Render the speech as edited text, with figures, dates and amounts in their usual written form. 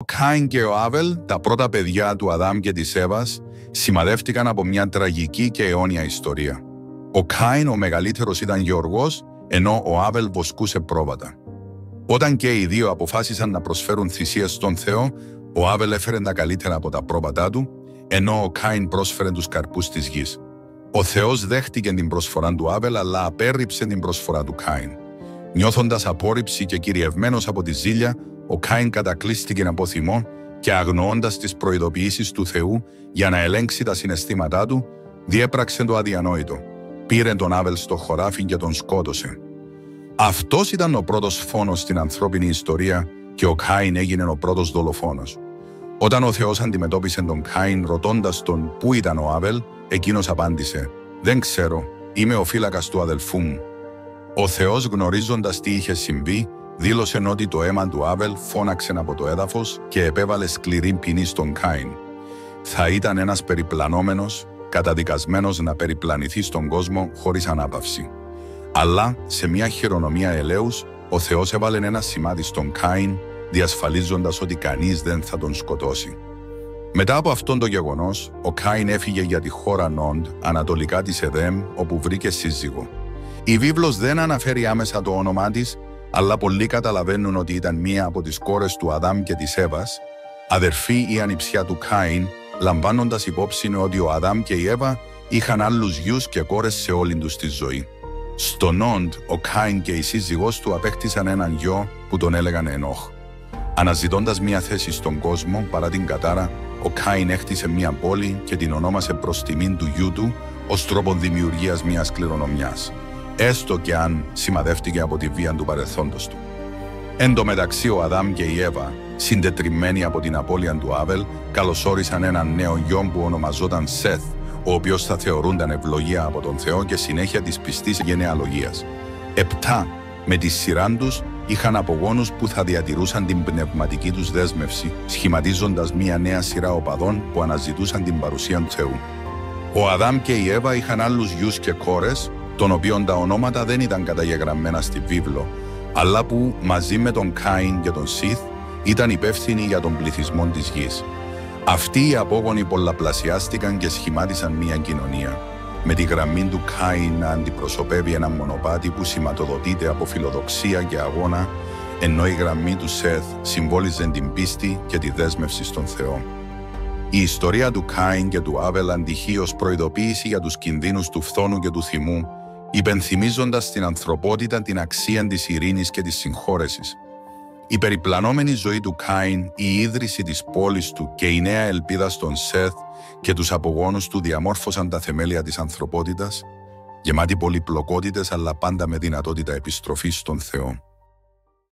Ο Κάιν και ο Άβελ, τα πρώτα παιδιά του Αδάμ και της Εύας, σημαδεύτηκαν από μια τραγική και αιώνια ιστορία. Ο Κάιν, ο μεγαλύτερος, ήταν γεωργός, ενώ ο Άβελ βοσκούσε πρόβατα. Όταν και οι δύο αποφάσισαν να προσφέρουν θυσίες στον Θεό, ο Άβελ έφερε τα καλύτερα από τα πρόβατά του, ενώ ο Κάιν πρόσφερε τους καρπούς της γης. Ο Θεός δέχτηκε την προσφορά του Άβελ, αλλά απέρριψε την προσφορά του Κάιν. Νιώθοντας απόρριψη και κυριευμένος από τη ζήλια, ο Κάιν κατακλείστηκε από θυμό και αγνοώντας τις προειδοποιήσεις του Θεού για να ελέγξει τα συναισθήματά του, διέπραξε το αδιανόητο. Πήρε τον Άβελ στο χωράφι και τον σκότωσε. Αυτός ήταν ο πρώτος φόνος στην ανθρώπινη ιστορία και ο Κάιν έγινε ο πρώτος δολοφόνος. Όταν ο Θεός αντιμετώπισε τον Κάιν ρωτώντας τον πού ήταν ο Άβελ, εκείνος απάντησε «Δεν ξέρω, είμαι ο φύλακας του αδελφού μου». Ο Θεός, γνωρίζοντας τι είχε συμβεί, δήλωσε ότι το αίμα του Άβελ φώναξε από το έδαφος και επέβαλε σκληρή ποινή στον Κάιν. Θα ήταν ένας περιπλανόμενος, καταδικασμένος να περιπλανηθεί στον κόσμο χωρίς ανάπαυση. Αλλά σε μια χειρονομία ελέους, ο Θεός έβαλε ένα σημάδι στον Κάιν, διασφαλίζοντας ότι κανείς δεν θα τον σκοτώσει. Μετά από αυτόν το γεγονός, ο Κάιν έφυγε για τη χώρα Νόντ, ανατολικά της Εδέμ, όπου βρήκε σύζυγο. Η βίβλος δεν αναφέρει άμεσα το όνομά της, αλλά πολλοί καταλαβαίνουν ότι ήταν μία από τις κόρες του Αδάμ και της Εύας, αδερφή ή ανιψιά του Κάιν, λαμβάνοντας υπόψη ότι ο Αδάμ και η Εύα είχαν άλλους γιους και κόρες σε όλη τους τη ζωή. Στο Νόντ, ο Κάιν και η σύζυγός του απέκτησαν έναν γιο που τον έλεγαν Ενόχ. Αναζητώντας μία θέση στον κόσμο παρά την κατάρα, ο Κάιν έχτισε μία πόλη και την ονόμασε προς τιμήν του γιού του ως τρόπο δημιουργίας μιας κληρονομιάς, έστω και αν σημαδεύτηκε από τη βία του παρελθόντος του. Εν τω μεταξύ, ο Αδάμ και η Εύα, συντετριμμένοι από την απώλεια του Άβελ, καλωσόρισαν έναν νέο γιο που ονομαζόταν Σεθ, ο οποίος θα θεωρούνταν ευλογία από τον Θεό και συνέχεια της πιστής γενεαλογίας. 7 με τη σειρά τους είχαν απογόνους που θα διατηρούσαν την πνευματική τους δέσμευση, σχηματίζοντας μια νέα σειρά οπαδών που αναζητούσαν την παρουσία του Θεού. Ο Αδάμ και η Εύα είχαν άλλους γιους και κόρες, των οποίων τα ονόματα δεν ήταν καταγεγραμμένα στη βίβλο, αλλά που μαζί με τον Κάιν και τον Σιθ ήταν υπεύθυνοι για τον πληθυσμό της γης. Αυτοί οι απόγονοι πολλαπλασιάστηκαν και σχημάτισαν μια κοινωνία, με τη γραμμή του Κάιν να αντιπροσωπεύει ένα μονοπάτι που σηματοδοτείται από φιλοδοξία και αγώνα, ενώ η γραμμή του Σεθ συμβόλιζε την πίστη και τη δέσμευση στον Θεό. Η ιστορία του Κάιν και του Άβελ αντυχεί ως προειδοποίηση για τους κινδύνους του φθόνου και του θυμού, υπενθυμίζοντας στην ανθρωπότητα την αξία της ειρήνης και της συγχώρεσης. Η περιπλανόμενη ζωή του Κάιν, η ίδρυση της πόλης του και η νέα ελπίδα στον Σεθ και τους απογόνους του διαμόρφωσαν τα θεμέλια της ανθρωπότητας, γεμάτη πολυπλοκότητες αλλά πάντα με δυνατότητα επιστροφής στον Θεό.